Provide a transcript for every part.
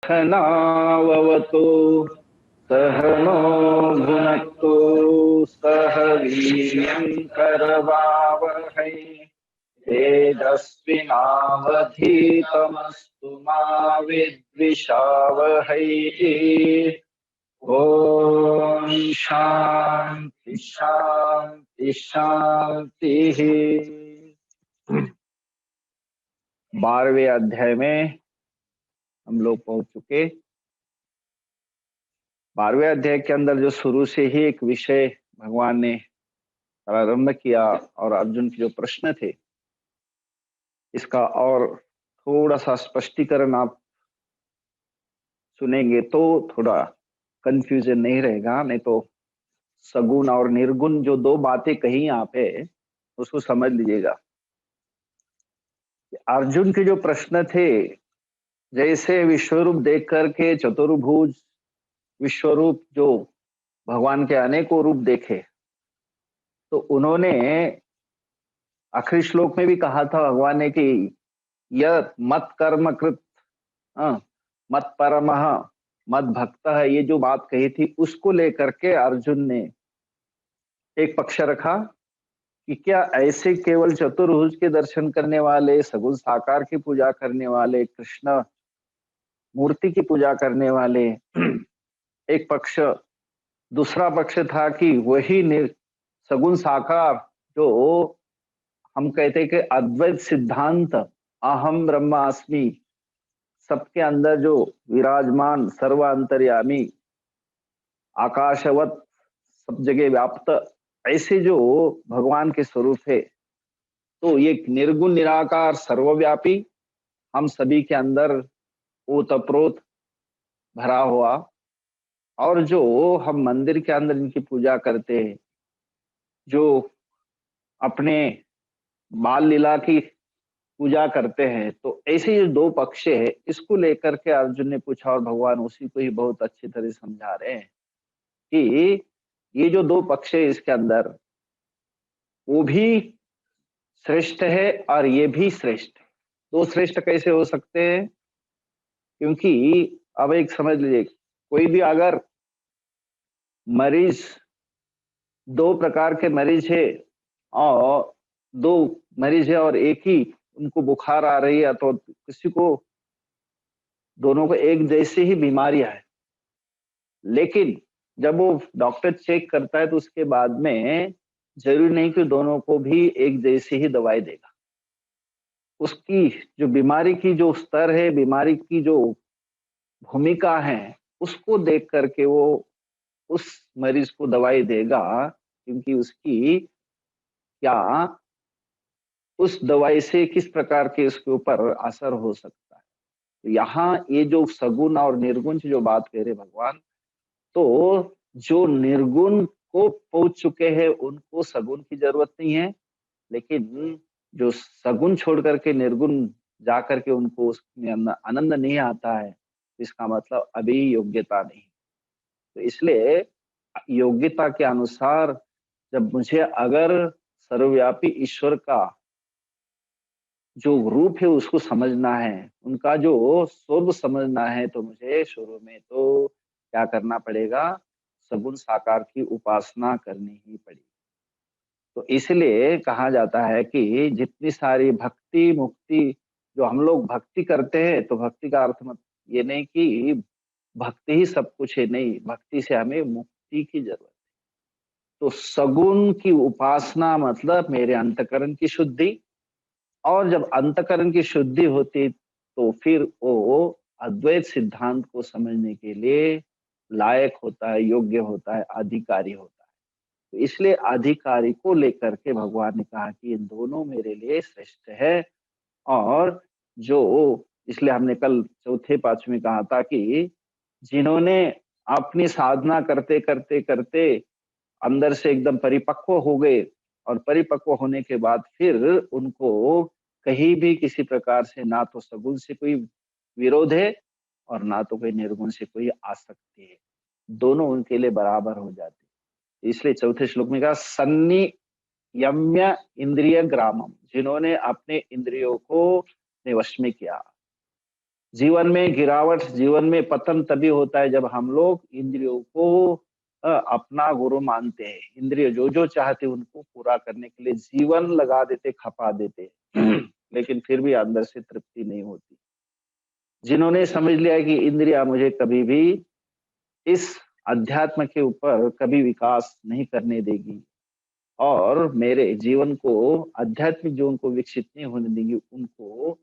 सहनाववतु सहनो भुनक्तु सह वीर्यं करवावहै तेजस्विनावधीतमस्तु मा विद्विषावहै। ओम शांति शांति शांति। 12वें अध्याय में हम लोग पहुंच चुके। 12वें अध्याय के अंदर जो शुरू से ही एक विषय भगवान ने प्रारंभ किया और अर्जुन के जो प्रश्न थे, इसका और थोड़ा सा स्पष्टीकरण आप सुनेंगे तो थोड़ा कंफ्यूजन नहीं रहेगा। नहीं तो सगुण और निर्गुण जो दो बातें कही यहाँ पे, उसको समझ लीजिएगा। अर्जुन के जो प्रश्न थे, जैसे विश्वरूप देख करके चतुर्भुज विश्वरूप जो भगवान के अनेकों रूप देखे, तो उन्होंने आखिरी श्लोक में भी कहा था भगवान ने कि यह मत कर्म कृत मत परमः मत भक्त है, ये जो बात कही थी उसको लेकर के अर्जुन ने एक पक्ष रखा कि क्या ऐसे केवल चतुर्भुज के दर्शन करने वाले, सगुण साकार की पूजा करने वाले, कृष्ण मूर्ति की पूजा करने वाले एक पक्ष, दूसरा पक्ष था कि वही सगुण साकार जो हम कहते हैं कि अद्वैत सिद्धांत अहम ब्रह्मास्मि, सबके अंदर जो विराजमान सर्वांतर्यामी आकाशवत सब जगह व्याप्त ऐसे जो भगवान के स्वरूप है, तो ये निर्गुण निराकार सर्वव्यापी हम सभी के अंदर ओतप्रोत भरा हुआ, और जो हम मंदिर के अंदर इनकी पूजा करते हैं, जो अपने बाल लीला की पूजा करते हैं, तो ऐसे जो दो पक्ष है इसको लेकर के अर्जुन ने पूछा और भगवान उसी को ही बहुत अच्छी तरह समझा रहे हैं कि ये जो दो पक्ष है इसके अंदर वो भी श्रेष्ठ है और ये भी श्रेष्ठ है। दो श्रेष्ठ कैसे हो सकते हैं? क्योंकि अब एक समझ लीजिए, कोई भी अगर मरीज, दो प्रकार के मरीज है और दो मरीज है और एक ही उनको बुखार आ रही है, तो किसी को दोनों को एक जैसी ही बीमारियां है, लेकिन जब वो डॉक्टर चेक करता है तो उसके बाद में जरूरी नहीं कि दोनों को भी एक जैसी ही दवाई देगा। उसकी जो बीमारी की जो स्तर है, बीमारी की जो भूमिका है, उसको देख करके वो उस मरीज को दवाई देगा, क्योंकि उसकी क्या उस दवाई से किस प्रकार के उसके ऊपर असर हो सकता है। तो यहाँ ये जो सगुण और निर्गुण की जो बात कह रहे भगवान, तो जो निर्गुण को पहुंच चुके हैं उनको सगुण की जरूरत नहीं है, लेकिन जो सगुण छोड़ करके निर्गुण जा करके उनको उसमें आनंद नहीं आता है, इसका मतलब अभी योग्यता नहीं। तो इसलिए योग्यता के अनुसार जब मुझे अगर सर्वव्यापी ईश्वर का जो रूप है उसको समझना है, उनका जो स्वरूप समझना है, तो मुझे शुरू में तो क्या करना पड़ेगा? सगुण साकार की उपासना करनी ही पड़ेगी। तो इसलिए कहा जाता है कि जितनी सारी भक्ति मुक्ति जो हम लोग भक्ति करते हैं, तो भक्ति का अर्थ मत ये नहीं कि भक्ति ही सब कुछ है, नहीं, भक्ति से हमें मुक्ति की जरूरत है। तो सगुण की उपासना मतलब मेरे अंतकरण की शुद्धि, और जब अंतकरण की शुद्धि होती तो फिर वो अद्वैत सिद्धांत को समझने के लिए लायक होता है, योग्य होता है, अधिकारी होता है। तो इसलिए अधिकारी को लेकर के भगवान ने कहा कि ये दोनों मेरे लिए श्रेष्ठ है। और जो इसलिए हमने कल चौथे पांचवें में कहा था कि जिन्होंने अपनी साधना करते करते करते अंदर से एकदम परिपक्व हो गए, और परिपक्व होने के बाद फिर उनको कहीं भी किसी प्रकार से ना तो सगुण से कोई विरोध है और ना तो कोई निर्गुण से कोई आसक्ति है, दोनों उनके लिए बराबर हो जाते। इसलिए चौथे श्लोक में कहा संनियम्य इंद्रिय ग्रामम, जिन्होंने अपने इंद्रियों को अपने वश में किया, जीवन में गिरावट, जीवन में पतन तभी होता है जब हम लोग इंद्रियों को अपना गुरु मानते हैं। इंद्रिय जो जो चाहते उनको पूरा करने के लिए जीवन लगा देते, खपा देते लेकिन फिर भी अंदर से तृप्ति नहीं होती। जिन्होंने समझ लिया कि इंद्रिया मुझे कभी भी इस अध्यात्म के ऊपर कभी विकास नहीं करने देगी और मेरे जीवन को, आध्यात्मिक जीवन को विकसित नहीं होने देंगी, उनको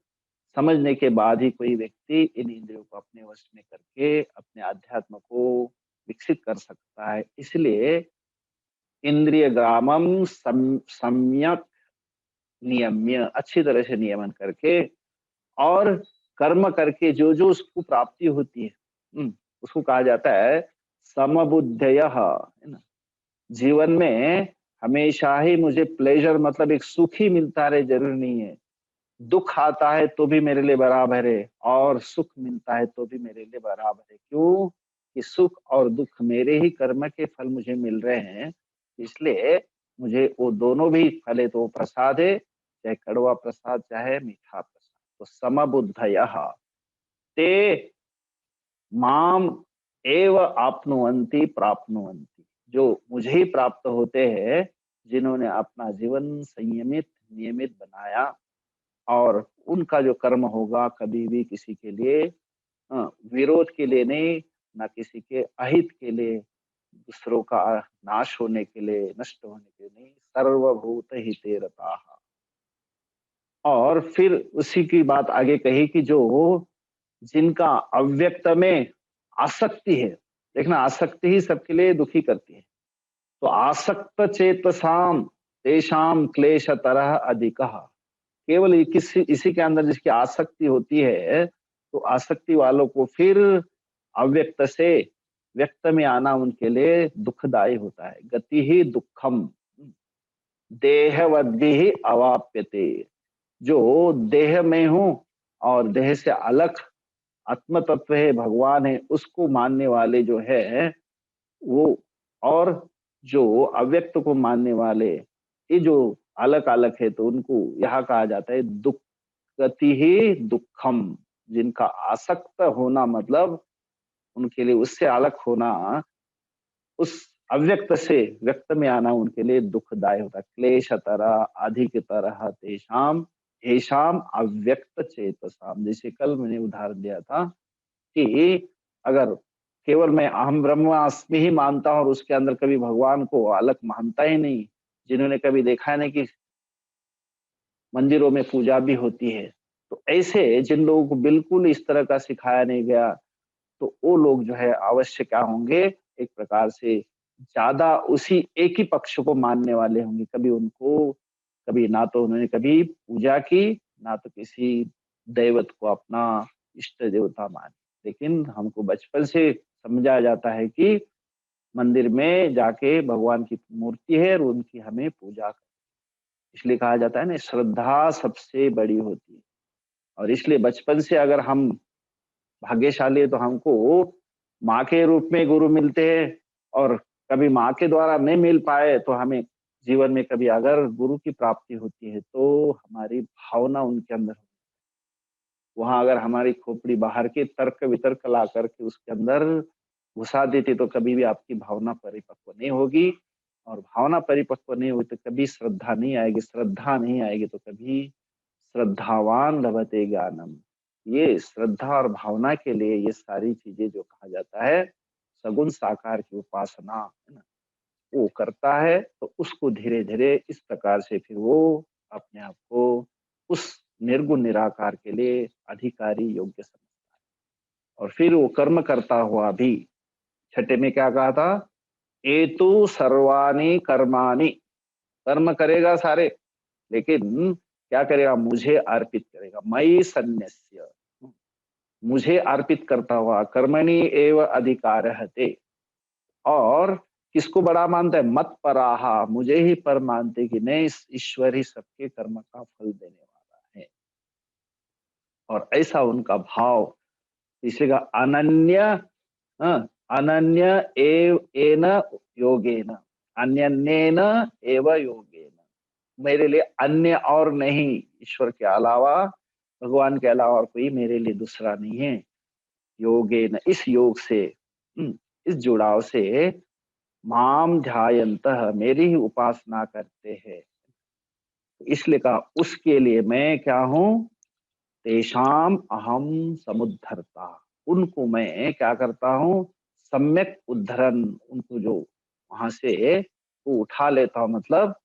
समझने के बाद ही कोई व्यक्ति इन इंद्रियों को अपने वश में करके अपने अध्यात्म को विकसित कर सकता है। इसलिए इंद्रिय ग्रामम सम्यक नियम्य, अच्छी तरह से नियमन करके और कर्म करके जो जो उसको प्राप्ति होती है, उसको कहा जाता है समबुद्धय, है ना। जीवन में हमेशा ही मुझे प्लेजर, मतलब एक सुख ही मिलता रहे जरूरी नहीं है। दुख आता है तो भी मेरे लिए बराबर है और सुख मिलता है तो भी मेरे लिए बराबर है। क्यों? कि सुख और दुख मेरे ही कर्म के फल मुझे मिल रहे हैं, इसलिए मुझे वो दोनों भी फल है, तो वो प्रसाद है, चाहे कड़वा प्रसाद चाहे मीठा प्रसाद। तो समबुद्धयः ते माम एव आपनुवन्ति प्राप्नुवन्ति, जो मुझे ही प्राप्त होते हैं, जिन्होंने अपना जीवन संयमित नियमित बनाया और उनका जो कर्म होगा कभी भी किसी के लिए विरोध के लिए नहीं, ना किसी के अहित के लिए, दूसरों का नाश होने के लिए, नष्ट होने के लिए नहीं, सर्वभूत हिते रताः। और फिर उसी की बात आगे कही कि जो जिनका अव्यक्त में आसक्ति है, देखना आसक्ति ही सबके लिए दुखी करती है, तो आसक्त चेतसाम तेषाम क्लेश तरह अधिकः। केवल इसी के अंदर जिसकी आसक्ति होती है, तो आसक्ति वालों को फिर अव्यक्त से व्यक्त में आना उनके लिए दुखदायी होता है। गति ही दुखम देहवद्भि ही अवाप्यते, जो देह में हूं और देह से अलग आत्म तत्व है, भगवान है, उसको मानने वाले जो है वो, और जो अव्यक्त को मानने वाले, ये जो अलग अलग है, तो उनको यहाँ कहा जाता है दुख, गति ही दुखम। जिनका आसक्त होना मतलब उनके लिए उससे अलग होना, उस अव्यक्त से व्यक्त में आना उनके लिए दुखदायी होता है। क्लेश तरह अधिक तरह तेषाम हेषाम अव्यक्त चेतसाम। जैसे कल मैंने उदाहरण दिया था कि अगर केवल मैं अहम ब्रह्मास्मि ही मानता हूं और उसके अंदर कभी भगवान को अलग मानता ही नहीं, जिन्होंने कभी देखा नहीं कि मंदिरों में पूजा भी होती है, तो ऐसे जिन लोगों को बिल्कुल इस तरह का सिखाया नहीं गया, तो वो लोग जो है अवश्य क्या होंगे, एक प्रकार से ज्यादा उसी एक ही पक्ष को मानने वाले होंगे। कभी उनको, कभी ना तो उन्होंने कभी पूजा की, ना तो किसी दैवत को अपना इष्ट देवता माने। लेकिन हमको बचपन से समझाया जाता है कि मंदिर में जाके भगवान की मूर्ति है और उनकी हमें पूजा कर, इसलिए कहा जाता है ना श्रद्धा सबसे बड़ी होती है। और इसलिए बचपन से अगर हम भाग्यशाली है तो हमको माँ के रूप में गुरु मिलते हैं, और कभी माँ के द्वारा नहीं मिल पाए तो हमें जीवन में कभी अगर गुरु की प्राप्ति होती है तो हमारी भावना उनके अंदर, वहां अगर हमारी खोपड़ी बाहर के तर्क वितर्क ला करके उसके अंदर घुसा देती तो कभी भी आपकी भावना परिपक्व नहीं होगी, और भावना परिपक्व नहीं हुई तो कभी श्रद्धा नहीं आएगी, श्रद्धा नहीं आएगी तो कभी श्रद्धावान लभते ज्ञानम। ये श्रद्धा और भावना के लिए ये सारी चीजें जो कहा जाता है, सगुण साकार की उपासना, है ना, वो करता है तो उसको धीरे धीरे इस प्रकार से फिर वो अपने आप को उस निर्गुण निराकार के लिए अधिकारी योग्य समझता है। और फिर वो कर्म करता हुआ भी, छठे में क्या कहा था, एतु सर्वाणी कर्माणि, कर्म करेगा सारे, लेकिन क्या करेगा, मुझे अर्पित करेगा, मयि सन्न्यस्य, मुझे अर्पित करता हुआ, कर्मणि एव अधिकारः ते, और किसको बड़ा मानता है, मत पराहा, मुझे ही पर मानते कि नहीं, ईश्वर ही सबके कर्म का फल देने वाला है। और ऐसा उनका भाव, इसी का अनन्य, अनन्य एव एन योगेन, अन्यन्येन एव योगेन, मेरे लिए अन्य और नहीं, ईश्वर के अलावा भगवान के अलावा और कोई मेरे लिए दूसरा नहीं है। योगे न, इस योग से, इस जुड़ाव से, माम ध्यायन्तः, मेरी ही उपासना करते हैं। इसलिए कहा उसके लिए मैं क्या हूं, तेषाम अहम समुद्धरता, उनको मैं क्या करता हूं, सम्यक उद्धरण, उनको जो वहां से वो उठा लेता हूं। मतलब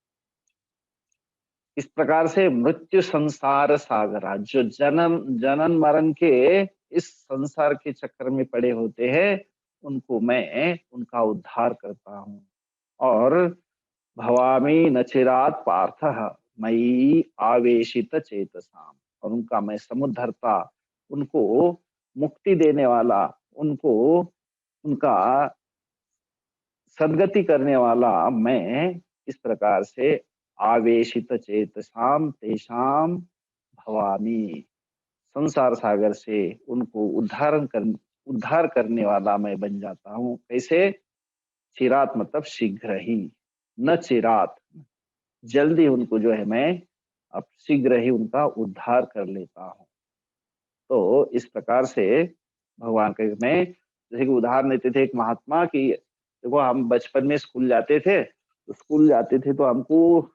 इस प्रकार से मृत्यु संसार सागरा, जो जन्म जनन मरण के इस संसार के चक्कर में पड़े होते हैं, उनको मैं उनका उद्धार करता हूँ। और भवामी न चिरात पार्थ मयि आवेशित चेतसाम, और उनका मैं समुद्धरता, उनको मुक्ति देने वाला, उनको उनका सदगति करने वाला मैं इस प्रकार से आवेशित चेतसाम तेषाम भवामी, संसार सागर से उनको उद्धार करने वाला मैं बन जाता हूँ। कैसे, चिरात मतलब शीघ्र ही, न चिरात, जल्दी उनको जो है मैं अब शीघ्र ही उनका उद्धार कर लेता हूँ। तो इस प्रकार से भगवान के मैं, जैसे कि उदाहरण देते थे एक महात्मा की, देखो हम बचपन में स्कूल जाते थे, तो स्कूल जाते थे तो हमको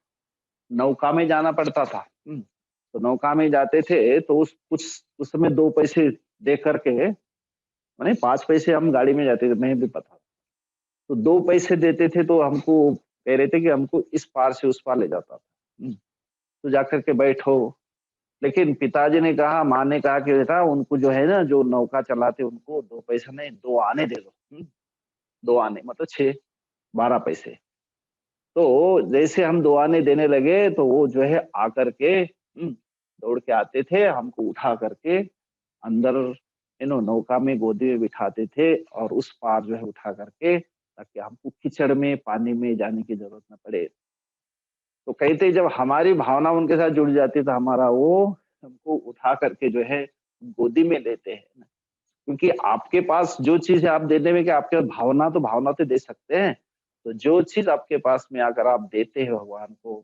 नौका में जाना पड़ता था। तो नौका में जाते थे तो उस समय 2 पैसे दे करके, माने 5 पैसे हम गाड़ी में जाते थे, मैं भी पता, तो 2 पैसे देते थे तो हमको कह रहे थे कि हमको इस पार से उस पार ले जाता था। तो जाकर के बैठो, लेकिन पिताजी ने कहा, माँ ने कहा कि बेटा उनको जो है ना, जो नौका चलाते उनको 2 पैसा नहीं 2 आने दे दो। 2 आने मतलब 6, 12 पैसे। तो जैसे हम 2 आने देने लगे तो वो जो है आकर के दौड़ के आते थे, हमको उठा करके अंदर नौका में गोदी में बिठाते थे, और उस पार जो है उठा करके, ताकि हमको कीचड़ में पानी में जाने की जरूरत न पड़े। तो कहते जब हमारी भावना उनके साथ जुड़ जाती है तो हमारा वो हमको उठा करके जो है गोदी में लेते हैं। क्योंकि आपके पास जो चीज है आप देने में, कि आपके भावना, तो भावना तो दे सकते हैं, तो जो चीज आपके पास में अगर आप देते हैं भगवान को,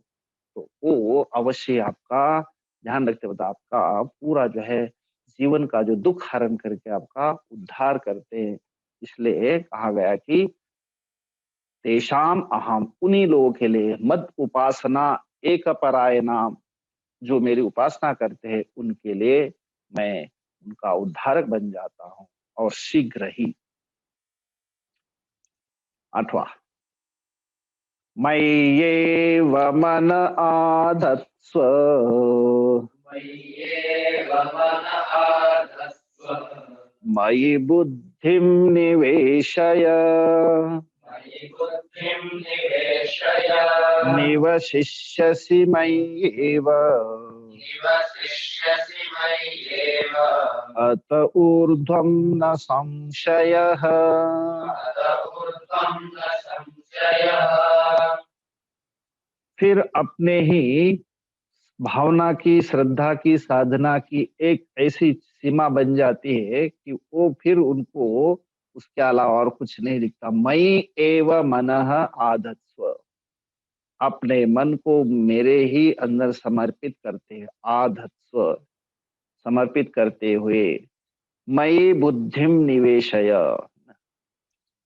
तो वो अवश्य आपका, ध्यान रखते बता, आपका पूरा जो है जीवन का जो दुख हरण करके आपका उद्धार करते हैं। इसलिए कहा गया कि तेषाम अहम, उन्हीं लोगों के लिए, मद उपासना एक पराय नाम, जो मेरी उपासना करते हैं उनके लिए मैं उनका उद्धारक बन जाता हूँ, और शीघ्र ही। 8वां, मय्येव मन आधत्स्व, मय्येव मन आधत्स्व, मयि बुद्धिं निवेशय, मयि बुद्धिं निवेशय, निवशिष्यसि मय्येव, निवसिष्यसि मय्येव, अत ऊर्ध्वं न संशयः। अत ऊर्ध्वं न संशयः। फिर अपने ही भावना की, श्रद्धा की, साधना की एक ऐसी सीमा बन जाती है कि वो फिर उनको उसके अलावा और कुछ नहीं दिखता। मयि एव मनः आधत्स्व, अपने मन को मेरे ही अंदर समर्पित करते हैं, आधत्स्व समर्पित करते हुए, मयि बुद्धिम निवेशय।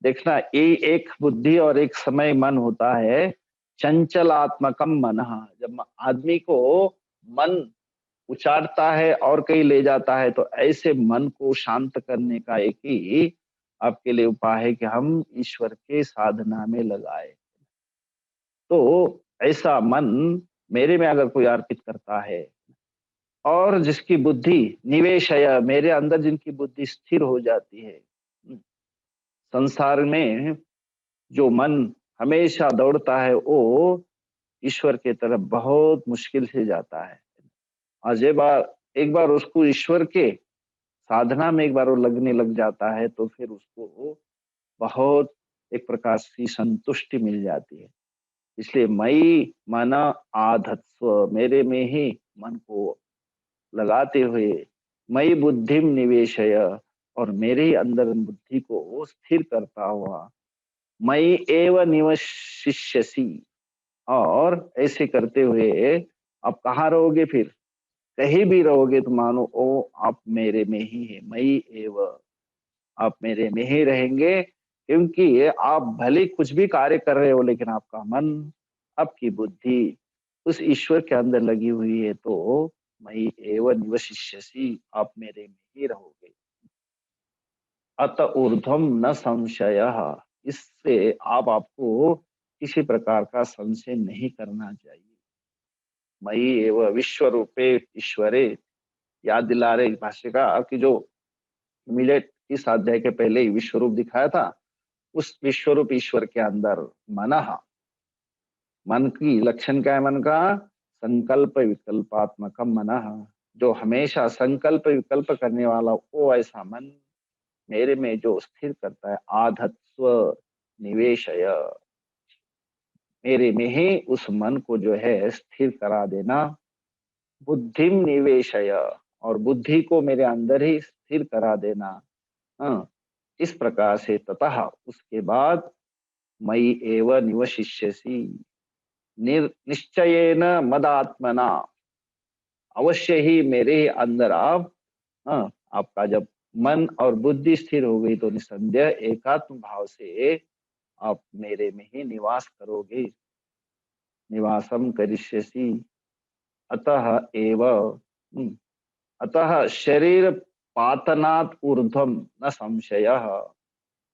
देखना, ये एक बुद्धि और एक समय मन होता है, चंचलात्मकम मन, जब आदमी को मन उचाटता है और कहीं ले जाता है, तो ऐसे मन को शांत करने का एक ही आपके लिए उपाय है कि हम ईश्वर के साधना में लगाए। तो ऐसा मन मेरे में अगर कोई अर्पित करता है, और जिसकी बुद्धि निवेशय, मेरे अंदर जिनकी बुद्धि स्थिर हो जाती है, संसार में जो मन हमेशा दौड़ता है वो ईश्वर के तरफ बहुत मुश्किल से जाता है। आज एक बार उसको ईश्वर के साधना में एक बार वो लगने लग जाता है, तो फिर उसको बहुत एक प्रकार की संतुष्टि मिल जाती है। इसलिए मई मन आधत्स्व, मेरे में ही मन को लगाते हुए, मई बुद्धिम निवेशय, और मेरे ही अंदर बुद्धि को स्थिर करता हुआ, मई एव निवशिष्यसि, और ऐसे करते हुए आप कहाँ रहोगे फिर, कहीं भी रहोगे तो मानो ओ आप मेरे में ही है, मई एव, आप मेरे में ही रहेंगे, क्योंकि आप भले कुछ भी कार्य कर रहे हो लेकिन आपका मन, आपकी बुद्धि उस ईश्वर के अंदर लगी हुई है, तो मई एव निवशिष्यसि, आप मेरे में ही रहोगे। अत ऊर्ध्वम न संशय, इससे आप आपको किसी प्रकार का संशय नहीं करना चाहिए। मई एव विश्व रूपे ईश्वरे, याद दिला रहे भाष्यकार कि जो इमीडिएट इस अध्याय के पहले ही विश्व रूप दिखाया था, उस विश्व रूप ईश्वर के अंदर मनः, मन की लक्षण क्या है? मन का संकल्प विकल्पात्मक मनः, जो हमेशा संकल्प विकल्प करने वाला वो ऐसा मन मेरे में जो स्थिर करता है। आधत्स्व निवेशय, मेरे में ही उस मन को जो है स्थिर करा देना। बुद्धिम निवेशय, और बुद्धि को मेरे अंदर ही स्थिर करा देना। हाँ, इस प्रकार से ततः उसके बाद मई एव निवशिष्यसि, निश्चयेन मदात्मना, अवश्य ही मेरे अंदर आप, हाँ, आपका जब मन और बुद्धि स्थिर हो गई तो निसंदेह एकात्म भाव से आप मेरे में ही निवास करोगे। निवासम करिष्यसि, अतः एव, अतः शरीर पातनात् ऊर्ध्वम न संशय,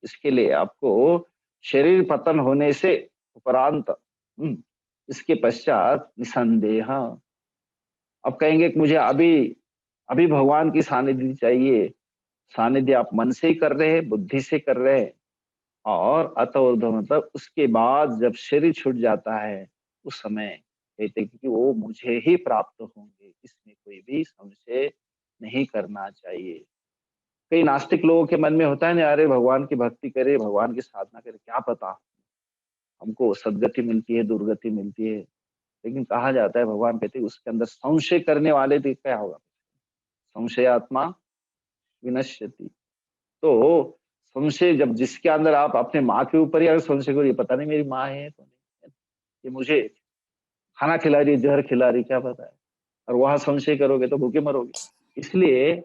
इसके लिए आपको शरीर पतन होने से उपरांत, इसके पश्चात निसंदेह। अब कहेंगे कि मुझे अभी अभी भगवान की सानिध्य चाहिए। सानिध्य आप मन से ही कर रहे हैं, बुद्धि से कर रहे हैं। और अत ऊर्ध्व मतलब उसके बाद जब शरीर छूट जाता है उस समय कहते हैं कि वो मुझे ही प्राप्त होंगे, इसमें कोई भी संशय नहीं करना चाहिए। कई नास्तिक लोगों के मन में होता है ना, अरे भगवान की भक्ति करे, भगवान की साधना करे, क्या पता हमको सदगति मिलती है, दुर्गति मिलती है। लेकिन कहा जाता है, भगवान कहते हैं उसके अंदर संशय करने वाले तो क्या होगा? संशयात्मा विनश्यति। तो संशय जब जिसके अंदर आप अपने माँ के ऊपर ही अगर संशय करो, ये पता नहीं मेरी माँ है तो नहीं, ये मुझे खाना खिला रही है, जहर खिला रही, क्या पता है। और वहां संशय करोगे तो भूखे मरोगे। इसलिए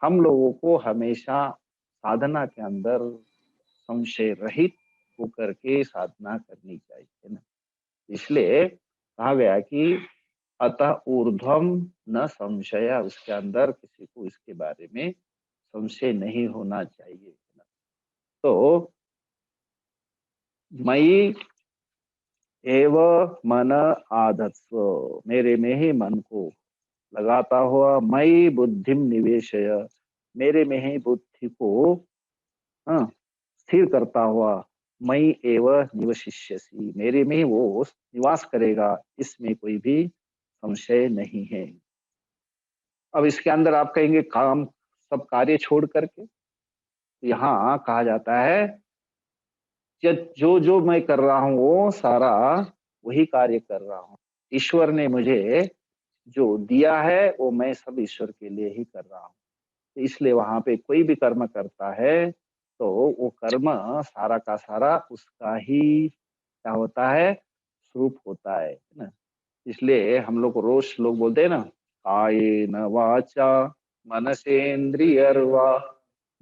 हम लोगों को हमेशा साधना के अंदर संशय रहित होकर के साधना करनी चाहिए, है ना। इसलिए कहा गया कि अतः ऊर्ध्वम न संशय, उसके अंदर किसी को इसके बारे में संशय नहीं होना चाहिए, है ना। तो मई एव मन आधत्स्व, मेरे में ही मन को लगाता हुआ, मई बुद्धिम निवेशय, मेरे में ही बुद्धि को, हाँ, स्थिर करता हुआ, मई एव निवशिष्यसि, मेरे में ही वो निवास करेगा, इसमें कोई भी संशय नहीं है। अब इसके अंदर आप कहेंगे काम सब कार्य छोड़ करके, यहाँ कहा जाता है कि जो जो मैं कर रहा हूँ वो सारा वही कार्य कर रहा हूँ। ईश्वर ने मुझे जो दिया है वो मैं सब ईश्वर के लिए ही कर रहा हूँ। इसलिए वहां पे कोई भी कर्म करता है तो वो कर्म सारा का सारा उसका ही क्या होता है? स्वरूप होता है ना। इसलिए हम लोग को रोज लोग बोलते हैं ना, कायेन वाचा मनसेन्द्रियर्वा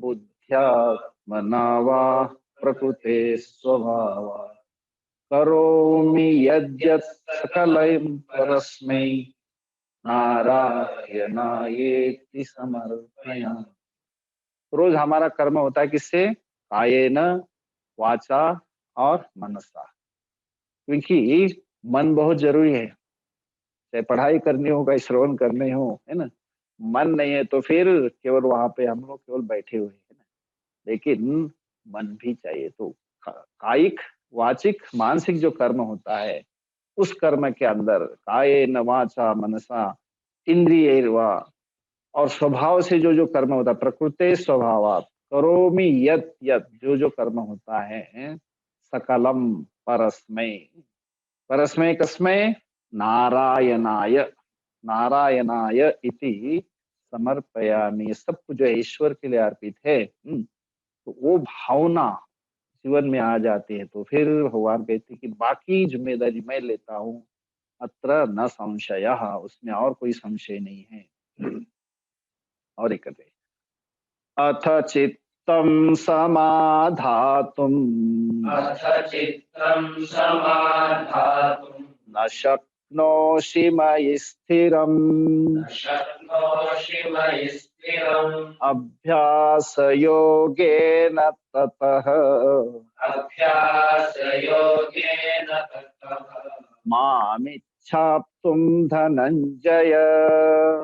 बुद्ध्यात्मना वा प्रकृते स्वभावा करोमि यद्यत् सकलं परस्मै नारायणायेति समर्पयामि। रोज हमारा कर्म होता है किससे? कायेन वाचा और मनसा। क्योंकि मन बहुत जरूरी है, चाहे पढ़ाई करनी हो, चाहे श्रवण करने हो, है ना। मन नहीं है तो फिर केवल वहां पे हम लोग केवल बैठे हुए हैं ना। लेकिन मन भी चाहिए। तो कायिक, वाचिक, मानसिक जो कर्म होता है उस कर्म के अंदर कायेन वाचा मनसा इंद्रिय और स्वभाव से जो जो कर्म होता है, प्रकृति स्वभावात् करोमि यत् यत्, जो जो कर्म होता है, सकलम परस्मै, परस्मै कस्मै? नारायणाय, नारायणाय इति समर्पयामि, सब कुछ जो ईश्वर के लिए अर्पित है। तो वो भावना जीवन में आ जाती है तो फिर भगवान कहते हैं कि बाकी जिम्मेदारी मैं लेता हूँ, अत्र न संशयः, उसमें और कोई संशय नहीं है। और एक करते, अथ चित्तं समाधातुम् अथ चित्तं समाधातुं न शक्नोषि मयि स्थिरम् न शक्नोषि मयि स्थिरम् अभ्यासयोगेन ततः अभ्यासयोगेन ततः मामिच्छाप्तुं धनञ्जय।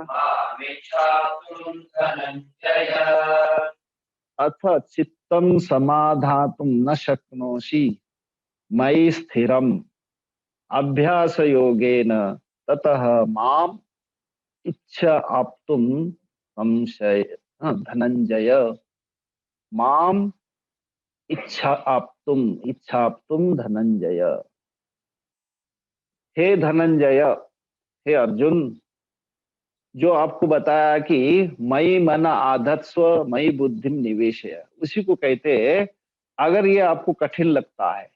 मामिच्छाप्तुं धनञ्जय। अथ चित्तं समाधातुं न शक्नोषि मयि स्थिरम् अभ्यासयोगेन ततः माम् इच्छा आप्तुं संशय धनंजय। माम इच्छाप्तुम धनंजय। हे धनंजय, हे अर्जुन, जो आपको बताया कि मई मन आधत्स्व मई बुद्धिम निवेशय, उसी को कहते हैं। अगर ये आपको कठिन लगता है,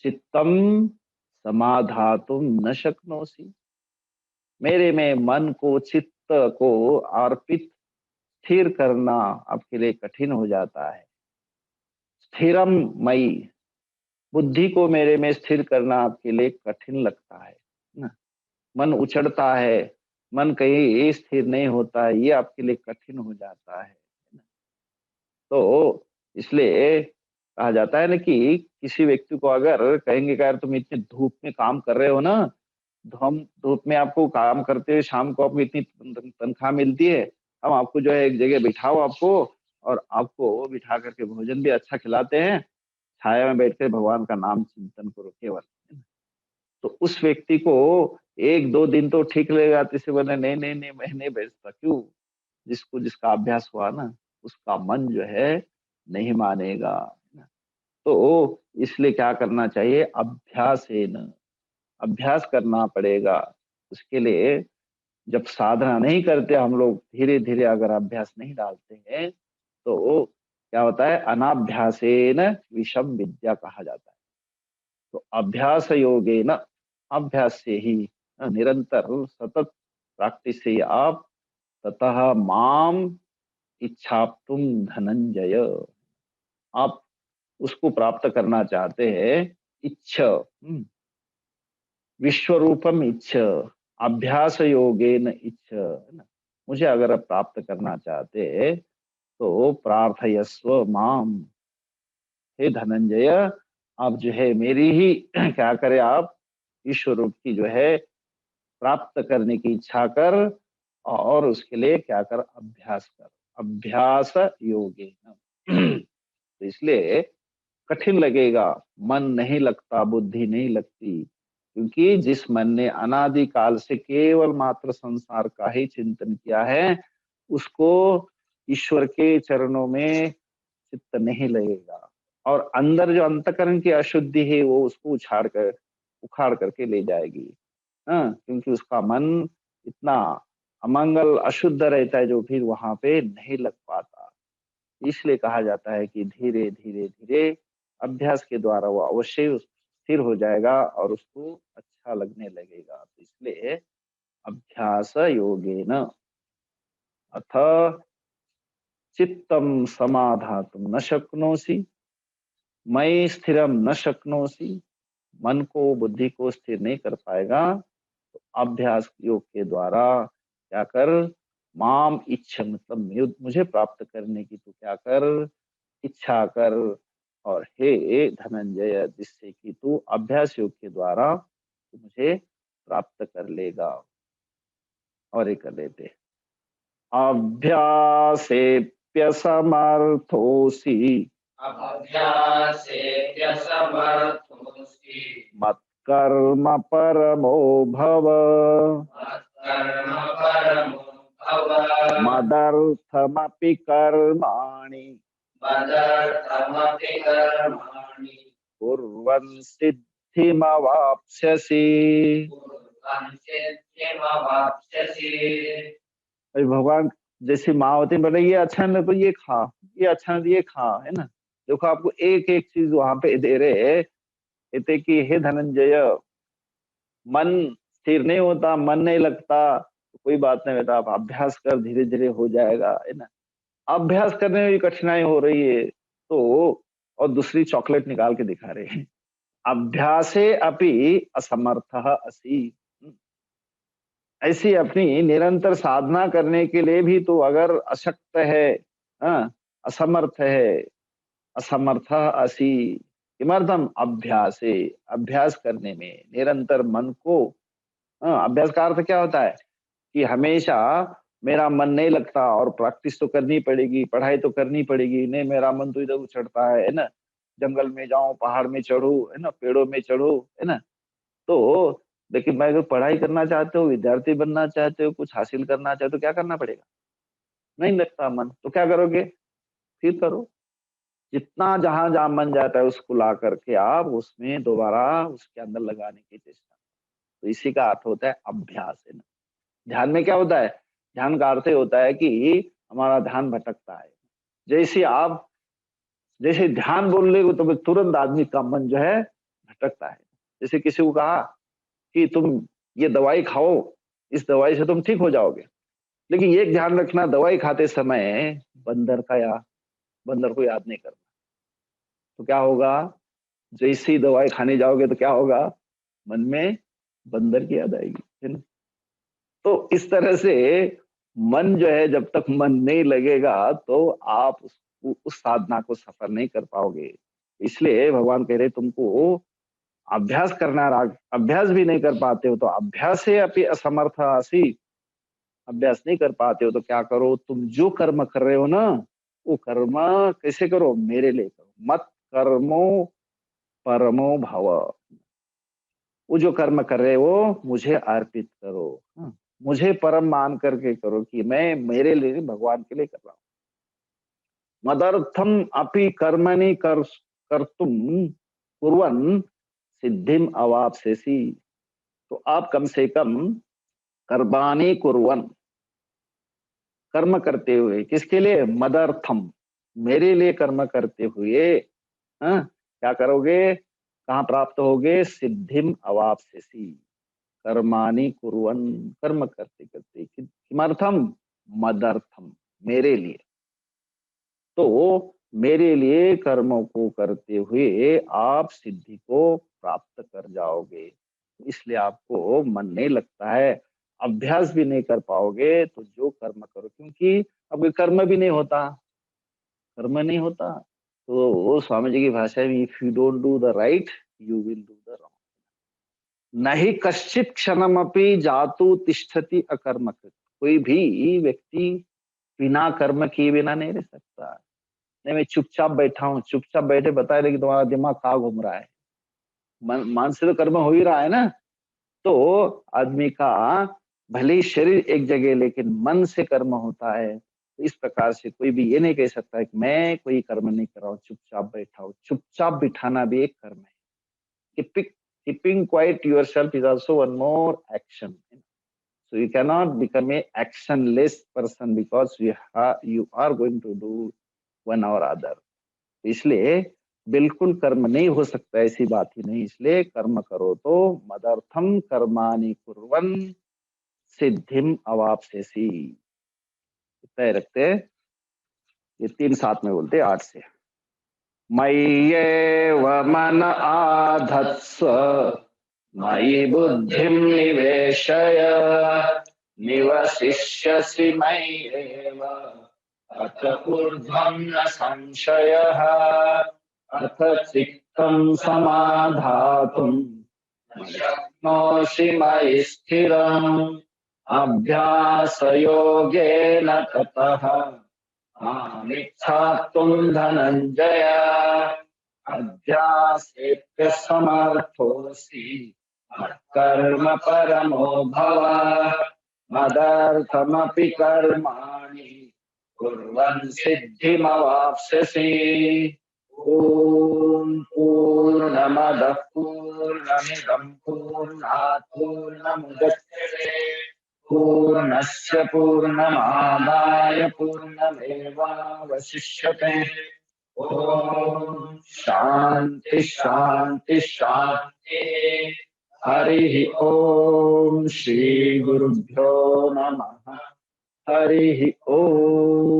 चित्तम समाधातुम न शक्नोसी, मेरे में मन को चित्त को अर्पित स्थिर करना आपके लिए कठिन हो जाता है। स्थिरम मई, बुद्धि को मेरे में स्थिर करना आपके लिए कठिन लगता है ना। मन उछड़ता है, मन कहीं स्थिर नहीं होता है, ये आपके लिए कठिन हो जाता है। तो इसलिए कहा जाता है ना कि किसी व्यक्ति को अगर कहेंगे कि यार तुम इतनी धूप में काम कर रहे हो ना, हम धूप में आपको काम करते हुए शाम को आपको इतनी तनख्वाह मिलती है, हम आपको जो है एक जगह बिठाओ आपको, और आपको बिठा करके भोजन भी अच्छा खिलाते हैं, छाया में बैठ कर भगवान का नाम चिंतन करो केवल। तो उस व्यक्ति को एक दो दिन तो ठीक लगेगा, तीसरे बोले नहीं नहीं नहीं मैं नहीं बैठता। क्यों? जिसको जिसका अभ्यास हुआ ना, उसका मन जो है नहीं मानेगा। तो इसलिए क्या करना चाहिए? अभ्यास है न, अभ्यास करना पड़ेगा। उसके लिए जब साधना नहीं करते हम लोग, धीरे धीरे अगर अभ्यास नहीं डालते हैं, तो क्या होता है? अनाभ्यासेन विषम विद्या कहा जाता है। तो अभ्यास योगेन, अभ्यास से ही, निरंतर सतत प्रैक्टिस से ही आप ततः माम इच्छाप्तुम धनंजय, आप उसको प्राप्त करना चाहते हैं। इच्छ, विश्वरूपम इच्छ, अभ्यास योगेन इच्छ, है ना। मुझे अगर आप प्राप्त करना चाहते हैं तो प्रार्थयस्व माम, हे धनंजय, आप जो है मेरी ही क्या करे, आप ईश्वर रूप की जो है प्राप्त करने की इच्छा कर, और उसके लिए क्या कर? अभ्यास कर। अभ्यास योगेन। तो इसलिए कठिन लगेगा, मन नहीं लगता, बुद्धि नहीं लगती, क्योंकि जिस मन ने अनादि काल से केवल मात्र संसार का ही चिंतन किया है, उसको ईश्वर के चरणों में चित्त नहीं लगेगा। और अंदर जो अंतकरण की अशुद्धि है वो उसको उखाड़ करके ले जाएगी। हाँ, क्योंकि उसका मन इतना अमंगल अशुद्ध रहता है, जो फिर वहां पे नहीं लग पाता। इसलिए कहा जाता है कि धीरे धीरे धीरे अभ्यास के द्वारा वो अवश्य स्थिर हो जाएगा और उसको अच्छा लगने लगेगा। तो इसलिए अभ्यास योगेन अथ चित्तम समाधातुम न शक्नोसी मयि स्थिरम न शक्नोसी, मन को बुद्धि को स्थिर नहीं कर पाएगा। तो अभ्यास योग के द्वारा क्या कर? माम इच्छ, मतलब मुझे प्राप्त करने की तो क्या कर? इच्छा कर। और हे धनंजय, जिससे कि तू अभ्यास योग के द्वारा तू मुझे प्राप्त कर लेगा। और एक कर लेते, अभ्यासेप्यसमर्थोऽसि अभ्यासेऽप्यसमर्थोऽसि मत्कर्म परमो भव मत्कर्म परमो भव मदर्थमपि कर्माणि मदर्थमपि कर्माणि कुर्वन् सिद्धिमवाप्स्यसि। कुर्वन् सिद्धिमवाप्स्यसि। अरे भगवान, जैसे मावती बोले ये अच्छा नहीं तो ये खा, ये अच्छा नहीं तो ये खा, है ना। देखो आपको एक एक चीज वहां पे दे रहे हैं, कहते कि हे धनंजय, मन स्थिर नहीं होता, मन नहीं लगता, तो कोई बात नहीं बेटा, आप अभ्यास कर, धीरे धीरे हो जाएगा, है ना। अभ्यास करने में भी कठिनाई हो रही है तो, और दूसरी चॉकलेट निकाल के दिखा रहे हैं, अभ्यासे अपि असमर्थः असि। ऐसी अपनी निरंतर साधना करने के लिए भी तो अगर अशक्त है, हाँ, असमर्थ है, असमर्थ असि। किमर्थम अभ्यासे, अभ्यास करने में निरंतर मन को, हाँ, अभ्यास का अर्थ क्या होता है कि हमेशा मेरा मन नहीं लगता और प्रैक्टिस तो करनी पड़ेगी, पढ़ाई तो करनी पड़ेगी, नहीं मेरा मन तो इधर उछड़ता है ना, जंगल में जाऊं, पहाड़ में चढ़ूं, है ना, पेड़ों में चढ़ूं, है ना। तो लेकिन मैं, अगर पढ़ाई करना चाहते हो, विद्यार्थी बनना चाहते हो, कुछ हासिल करना चाहते हो, क्या करना पड़ेगा? नहीं लगता मन, तो क्या करोगे? फिर करो, जितना जहां जहां मन जाता है उसको ला करके आप उसमें दोबारा उसके अंदर लगाने की चेष्टा। तो इसी का अर्थ होता है अभ्यास, है ना। ध्यान में क्या होता है? ध्यान का अर्थ होता है कि हमारा ध्यान भटकता है। जैसे आप, जैसे ध्यान बोल रहे हो तो तुरंत आदमी का मन जो है भटकता है। जैसे किसी को कहा कि तुम ये दवाई खाओ, इस दवाई से तुम ठीक हो जाओगे, लेकिन ये ध्यान रखना, दवाई खाते समय बंदर का या बंदर को याद नहीं करना। तो क्या होगा? जैसे ही दवाई खाने जाओगे तो क्या होगा? मन में बंदर की याद आएगी, है ना। तो इस तरह से मन जो है, जब तक मन नहीं लगेगा तो आप उस साधना को सफल नहीं कर पाओगे। इसलिए भगवान कह रहे तुमको अभ्यास करना है, अभ्यास भी नहीं कर पाते हो तो अभ्यास से अपनी असमर्थ आसी। अभ्यास नहीं कर पाते हो तो क्या करो? तुम जो कर्म कर रहे हो ना, वो कर्म कैसे करो? मेरे लिए करो। मत कर्मो परमो भव। वो जो कर्म कर रहे हो मुझे अर्पित करो, हाँ, मुझे परम मान करके करो कि मैं मेरे लिए नहीं, भगवान के लिए कर रहा हूँ। मदर्थम अपि कर्मणि कर्तुम कुर्वन् सिद्धिम अवाप्स्यसि। तो आप कम से कम कर्माणि कुर्वन्, कर्म करते हुए, किसके लिए? मदर्थम, मेरे लिए कर्म करते हुए, हाँ, क्या करोगे? कहाँ प्राप्त होगे? सिद्धिम अवाप्स्यसि। कर्माणि कुर्वन्, कर्म करते करते, किमर्थम? मदर्थम, मेरे लिए। तो मेरे लिए कर्मों को करते हुए आप सिद्धि को प्राप्त कर जाओगे। इसलिए आपको मन नहीं लगता है, अभ्यास भी नहीं कर पाओगे, तो जो कर्म करो, क्योंकि अब कर्म भी नहीं होता, कर्म नहीं होता। तो वो स्वामी जी की भाषा में, if you don't do the right you will do the wrong. नहीं कश्चित क्षणमपि जातु तिष्ठति अकर्मकृत। कोई भी व्यक्ति बिना कर्म किए बिना नहीं रह सकता। नहीं मैं चुपचाप बैठा हूँ, चुपचाप बैठे बताए, लेकिन तुम्हारा दिमाग कहाँ घूम रहा है? मन से तो कर्म हो ही रहा है ना। तो आदमी का भले ही शरीर एक जगह, लेकिन मन से कर्म होता है। तो इस प्रकार से कोई भी ये नहीं कह सकता कि मैं कोई कर्म नहीं कर रहा हूँ, चुपचाप बैठा हूँ। चुपचाप बिठाना भी एक कर्म है। Keeping quiet yourself is also one more action. So you cannot become a actionless person because you are going to do one or other. इसलिए बिल्कुल कर्म नहीं हो सकता, ऐसी बात ही नहीं। इसलिए कर्म करो तो मदर्थम कर्माणि कुर्वन् सिद्धिम अवाप्स्यसि। तय रखते हैं, ये तीन साथ में बोलते 8 से। मय्येव मन आधत्स्व मयि बुद्धिं निवेशय निवसिष्यसि मय्येव अत ऊर्ध्वं न संशयः। अथ चित्तं समाधातुं न शक्नोषि मयि स्थिरम् अभ्यासयोगेन ततः मामिच्छातुं धनञ्जय। अभ्यासेऽप्य समर्थोऽसि मत्कर्म परमो भव। मदर्थमपि कर्माणि कुर्वन् सिद्धिमवाप्स्यसि। ॐ पूर्णमदः पूर्णमिदं पूर्णात् पूर्णमुदच्यते पूर्णस्य पूर्णमादाय पूर्णमेवावशिष्यते। ॐ शान्ति शान्ति शान्ति। हरि ओम श्री गुरुभ्यो नमः। हरि ओम।